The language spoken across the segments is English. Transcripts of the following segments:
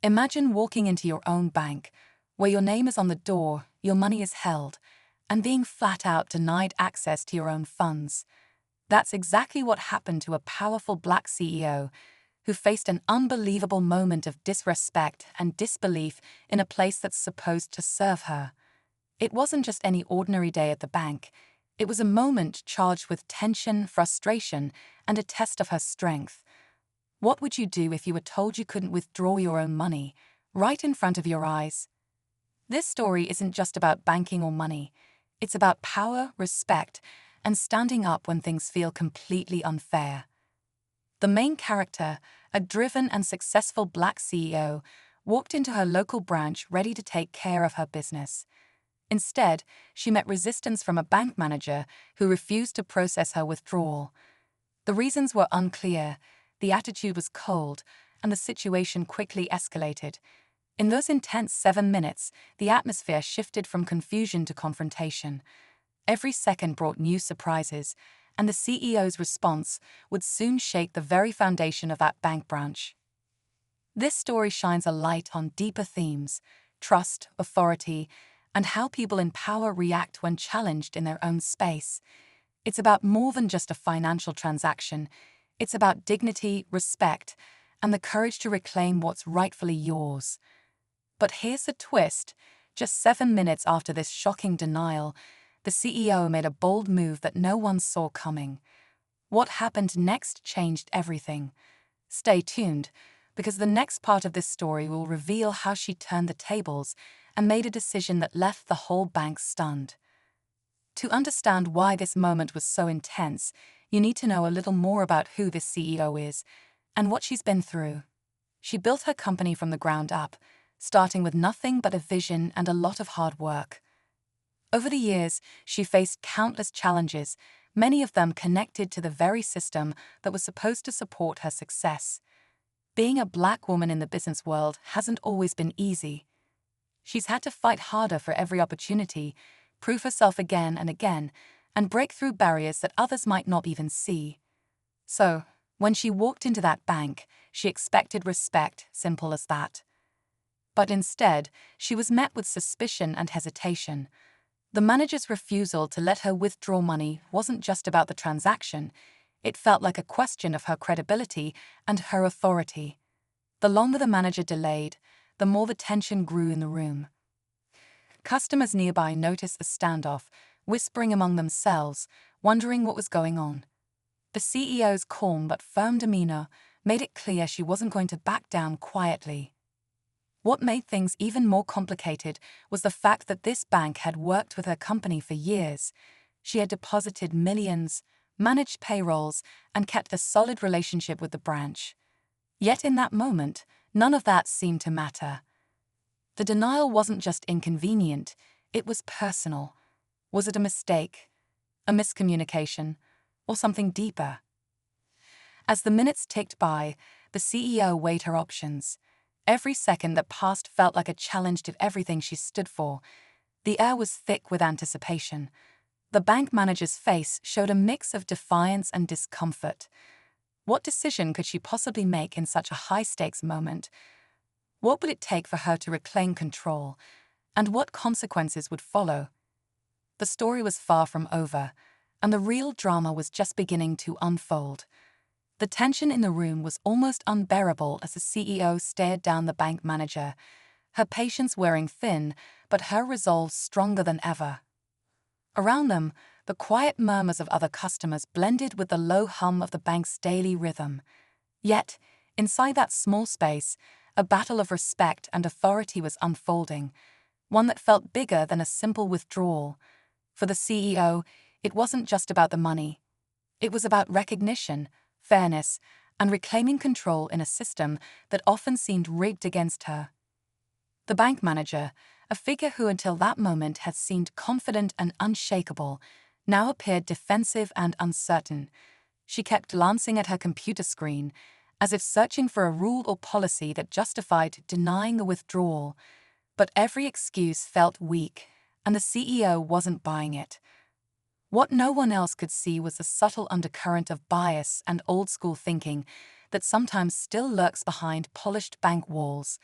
Imagine walking into your own bank, where your name is on the door, your money is held, and being flat out denied access to your own funds. That's exactly what happened to a powerful Black CEO who faced an unbelievable moment of disrespect and disbelief in a place that's supposed to serve her. It wasn't just any ordinary day at the bank. It was a moment charged with tension, frustration, and a test of her strength. What would you do if you were told you couldn't withdraw your own money, right in front of your eyes? This story isn't just about banking or money. It's about power, respect, and standing up when things feel completely unfair. The main character, a driven and successful Black CEO, walked into her local branch ready to take care of her business. Instead, she met resistance from a bank manager who refused to process her withdrawal. The reasons were unclear, the attitude was cold, and the situation quickly escalated. In those intense 7 minutes, the atmosphere shifted from confusion to confrontation. Every second brought new surprises, and the CEO's response would soon shake the very foundation of that bank branch. This story shines a light on deeper themes: trust, authority, and how people in power react when challenged in their own space. It's about more than just a financial transaction. It's about dignity, respect, and the courage to reclaim what's rightfully yours. But here's the twist. Just 7 minutes after this shocking denial, the CEO made a bold move that no one saw coming. What happened next changed everything. Stay tuned, because the next part of this story will reveal how she turned the tables and made a decision that left the whole bank stunned. To understand why this moment was so intense, you need to know a little more about who this CEO is and what she's been through. She built her company from the ground up, starting with nothing but a vision and a lot of hard work. Over the years, she faced countless challenges, many of them connected to the very system that was supposed to support her success. Being a Black woman in the business world hasn't always been easy. She's had to fight harder for every opportunity, prove herself again and again, and break through barriers that others might not even see. So, when she walked into that bank, she expected respect, simple as that. But instead, she was met with suspicion and hesitation. The manager's refusal to let her withdraw money wasn't just about the transaction. It felt like a question of her credibility and her authority. The longer the manager delayed, the more the tension grew in the room. Customers nearby noticed the standoff, whispering among themselves, wondering what was going on. The CEO's calm but firm demeanor made it clear she wasn't going to back down quietly. What made things even more complicated was the fact that this bank had worked with her company for years. She had deposited millions, managed payrolls, and kept a solid relationship with the branch. Yet in that moment, none of that seemed to matter. The denial wasn't just inconvenient, it was personal. Was it a mistake, a miscommunication, or something deeper? As the minutes ticked by, the CEO weighed her options. Every second that passed felt like a challenge to everything she stood for. The air was thick with anticipation. The bank manager's face showed a mix of defiance and discomfort. What decision could she possibly make in such a high-stakes moment? What would it take for her to reclaim control? And what consequences would follow? The story was far from over, and the real drama was just beginning to unfold. The tension in the room was almost unbearable as the CEO stared down the bank manager, her patience wearing thin, but her resolve stronger than ever. Around them, the quiet murmurs of other customers blended with the low hum of the bank's daily rhythm. Yet, inside that small space, a battle of respect and authority was unfolding, one that felt bigger than a simple withdrawal. For the CEO, it wasn't just about the money. It was about recognition, fairness, and reclaiming control in a system that often seemed rigged against her. The bank manager, a figure who until that moment had seemed confident and unshakable, now appeared defensive and uncertain. She kept glancing at her computer screen, as if searching for a rule or policy that justified denying a withdrawal. But every excuse felt weak, and the CEO wasn't buying it. What no one else could see was the subtle undercurrent of bias and old-school thinking that sometimes still lurks behind polished bank walls.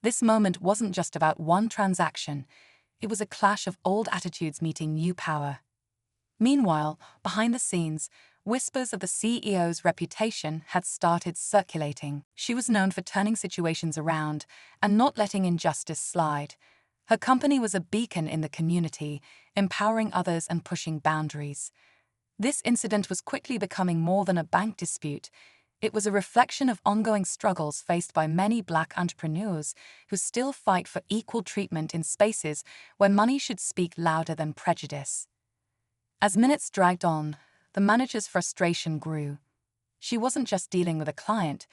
This moment wasn't just about one transaction, it was a clash of old attitudes meeting new power. Meanwhile, behind the scenes, whispers of the CEO's reputation had started circulating. She was known for turning situations around and not letting injustice slide. Her company was a beacon in the community, empowering others and pushing boundaries. This incident was quickly becoming more than a bank dispute. It was a reflection of ongoing struggles faced by many Black entrepreneurs who still fight for equal treatment in spaces where money should speak louder than prejudice. As minutes dragged on, the manager's frustration grew. She wasn't just dealing with a client,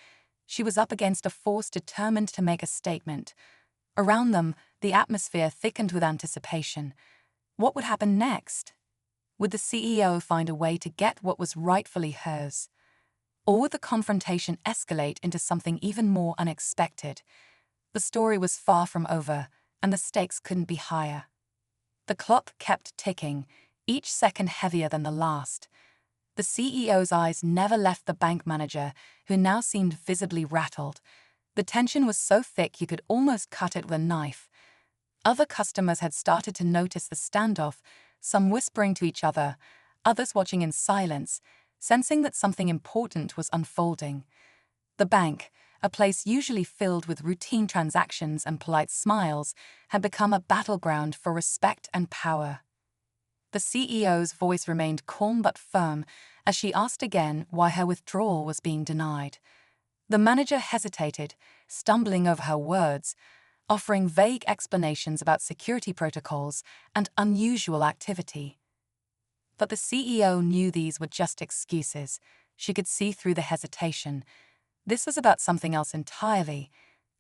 she was up against a force determined to make a statement. Around them, the atmosphere thickened with anticipation. What would happen next? Would the CEO find a way to get what was rightfully hers? Or would the confrontation escalate into something even more unexpected? The story was far from over, and the stakes couldn't be higher. The clock kept ticking, each second heavier than the last. The CEO's eyes never left the bank manager, who now seemed visibly rattled. The tension was so thick you could almost cut it with a knife. Other customers had started to notice the standoff, some whispering to each other, others watching in silence, sensing that something important was unfolding. The bank, a place usually filled with routine transactions and polite smiles, had become a battleground for respect and power. The CEO's voice remained calm but firm as she asked again why her withdrawal was being denied. The manager hesitated, stumbling over her words, offering vague explanations about security protocols and unusual activity. But the CEO knew these were just excuses. She could see through the hesitation. This was about something else entirely.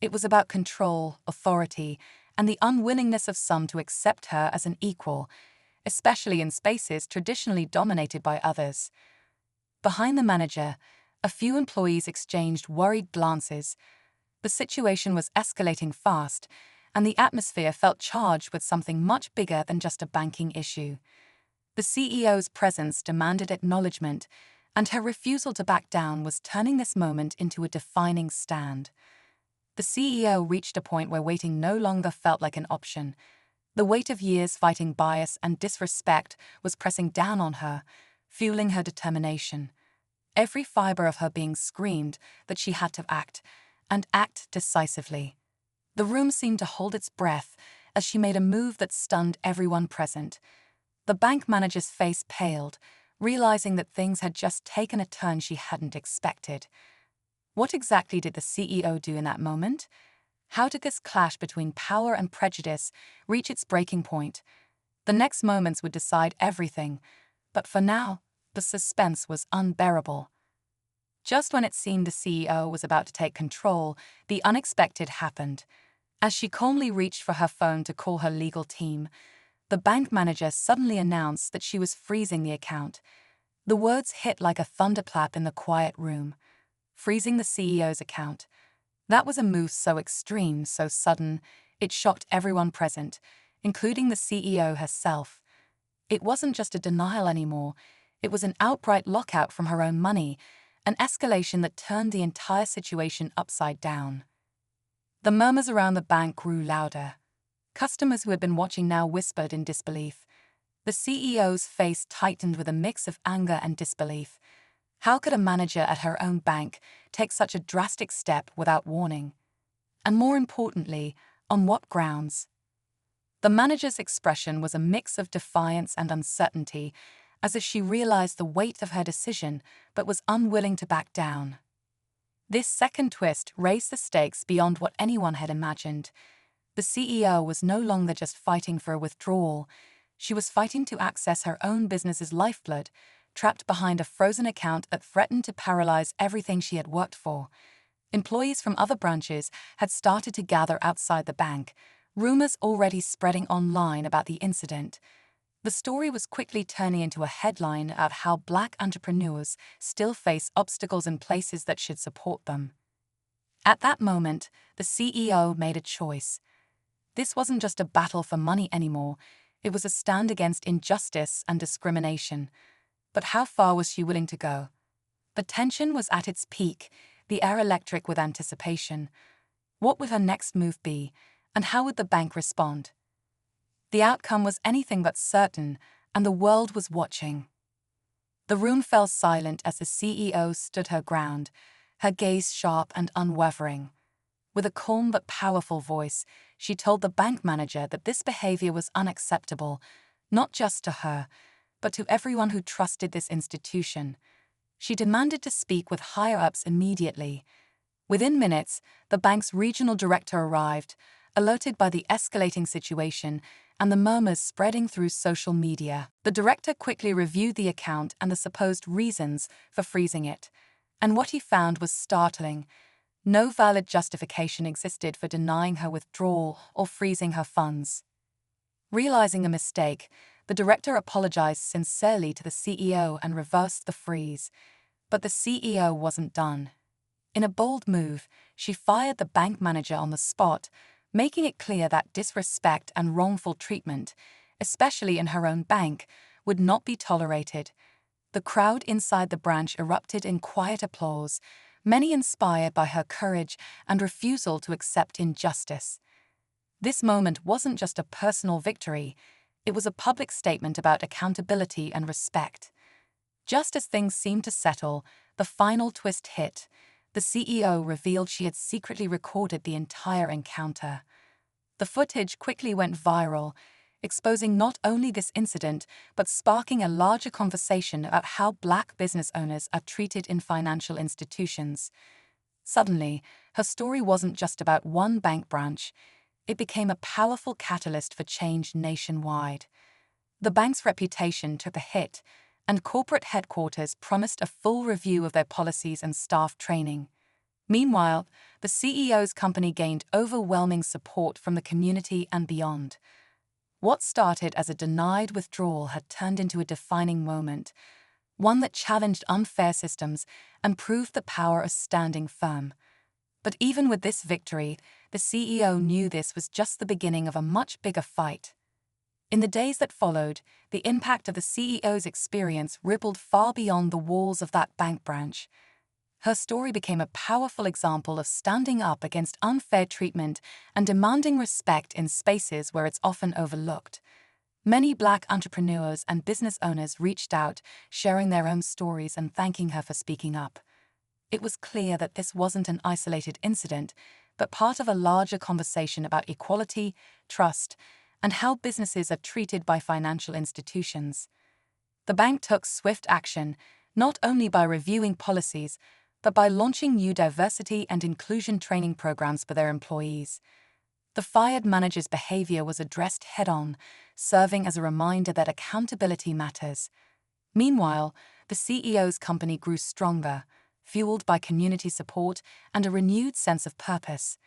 It was about control, authority, and the unwillingness of some to accept her as an equal, especially in spaces traditionally dominated by others. Behind the manager, a few employees exchanged worried glances. The situation was escalating fast, and the atmosphere felt charged with something much bigger than just a banking issue. The CEO's presence demanded acknowledgement, and her refusal to back down was turning this moment into a defining stand. The CEO reached a point where waiting no longer felt like an option. The weight of years fighting bias and disrespect was pressing down on her, fueling her determination. Every fiber of her being screamed that she had to act, and act decisively. The room seemed to hold its breath as she made a move that stunned everyone present. The bank manager's face paled, realizing that things had just taken a turn she hadn't expected. What exactly did the CEO do in that moment? How did this clash between power and prejudice reach its breaking point? The next moments would decide everything, but for now, the suspense was unbearable. Just when it seemed the CEO was about to take control, the unexpected happened. As she calmly reached for her phone to call her legal team, the bank manager suddenly announced that she was freezing the account. The words hit like a thunderclap in the quiet room. Freezing the CEO's account. That was a move so extreme, so sudden, it shocked everyone present, including the CEO herself. It wasn't just a denial anymore, it was an outright lockout from her own money, an escalation that turned the entire situation upside down. The murmurs around the bank grew louder. Customers who had been watching now whispered in disbelief. The CEO's face tightened with a mix of anger and disbelief. How could a manager at her own bank take such a drastic step without warning? And more importantly, on what grounds? The manager's expression was a mix of defiance and uncertainty, as if she realized the weight of her decision but was unwilling to back down. This second twist raised the stakes beyond what anyone had imagined. The CEO was no longer just fighting for a withdrawal. She was fighting to access her own business's lifeblood, trapped behind a frozen account that threatened to paralyze everything she had worked for. Employees from other branches had started to gather outside the bank, rumors already spreading online about the incident. The story was quickly turning into a headline of how Black entrepreneurs still face obstacles in places that should support them. At that moment, the CEO made a choice. This wasn't just a battle for money anymore, it was a stand against injustice and discrimination. But how far was she willing to go? The tension was at its peak, the air electric with anticipation. What would her next move be, and how would the bank respond? The outcome was anything but certain, and the world was watching. The room fell silent as the CEO stood her ground, her gaze sharp and unwavering. With a calm but powerful voice, she told the bank manager that this behavior was unacceptable, not just to her, but to everyone who trusted this institution. She demanded to speak with higher-ups immediately. Within minutes, the bank's regional director arrived, alerted by the escalating situation and the murmurs spreading through social media. The director quickly reviewed the account and the supposed reasons for freezing it, and what he found was startling. No valid justification existed for denying her withdrawal or freezing her funds. Realizing a mistake, the director apologized sincerely to the CEO and reversed the freeze. But the CEO wasn't done. In a bold move, she fired the bank manager on the spot, making it clear that disrespect and wrongful treatment, especially in her own bank, would not be tolerated. The crowd inside the branch erupted in quiet applause, many inspired by her courage and refusal to accept injustice. This moment wasn't just a personal victory, it was a public statement about accountability and respect. Just as things seemed to settle, the final twist hit. The CEO revealed she had secretly recorded the entire encounter. The footage quickly went viral, exposing not only this incident, but sparking a larger conversation about how Black business owners are treated in financial institutions. Suddenly, her story wasn't just about one bank branch. It became a powerful catalyst for change nationwide. The bank's reputation took a hit, and corporate headquarters promised a full review of their policies and staff training. Meanwhile, the CEO's company gained overwhelming support from the community and beyond. What started as a denied withdrawal had turned into a defining moment, one that challenged unfair systems and proved the power of standing firm. But even with this victory, the CEO knew this was just the beginning of a much bigger fight. In the days that followed, the impact of the CEO's experience rippled far beyond the walls of that bank branch. Her story became a powerful example of standing up against unfair treatment and demanding respect in spaces where it's often overlooked. Many Black entrepreneurs and business owners reached out, sharing their own stories and thanking her for speaking up. It was clear that this wasn't an isolated incident, but part of a larger conversation about equality, trust, and how businesses are treated by financial institutions. The bank took swift action, not only by reviewing policies, but by launching new diversity and inclusion training programs for their employees. The fired manager's behavior was addressed head-on, serving as a reminder that accountability matters. Meanwhile, the CEO's company grew stronger, fueled by community support and a renewed sense of purpose.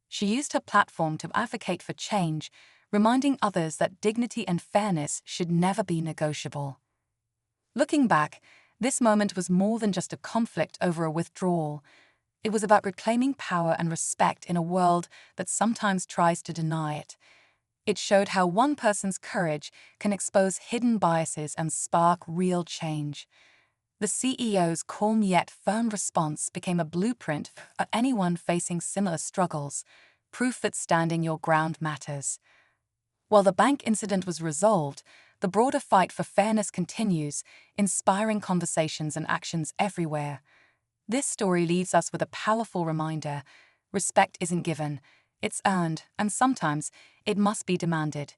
She used her platform to advocate for change, reminding others that dignity and fairness should never be negotiable. Looking back, this moment was more than just a conflict over a withdrawal. It was about reclaiming power and respect in a world that sometimes tries to deny it. It showed how one person's courage can expose hidden biases and spark real change. The CEO's calm yet firm response became a blueprint for anyone facing similar struggles, proof that standing your ground matters. While the bank incident was resolved, the broader fight for fairness continues, inspiring conversations and actions everywhere. This story leaves us with a powerful reminder: respect isn't given, it's earned, and sometimes it must be demanded.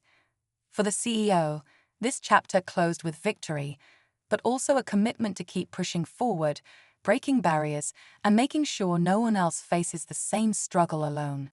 For the CEO, this chapter closed with victory, but also a commitment to keep pushing forward, breaking barriers, and making sure no one else faces the same struggle alone.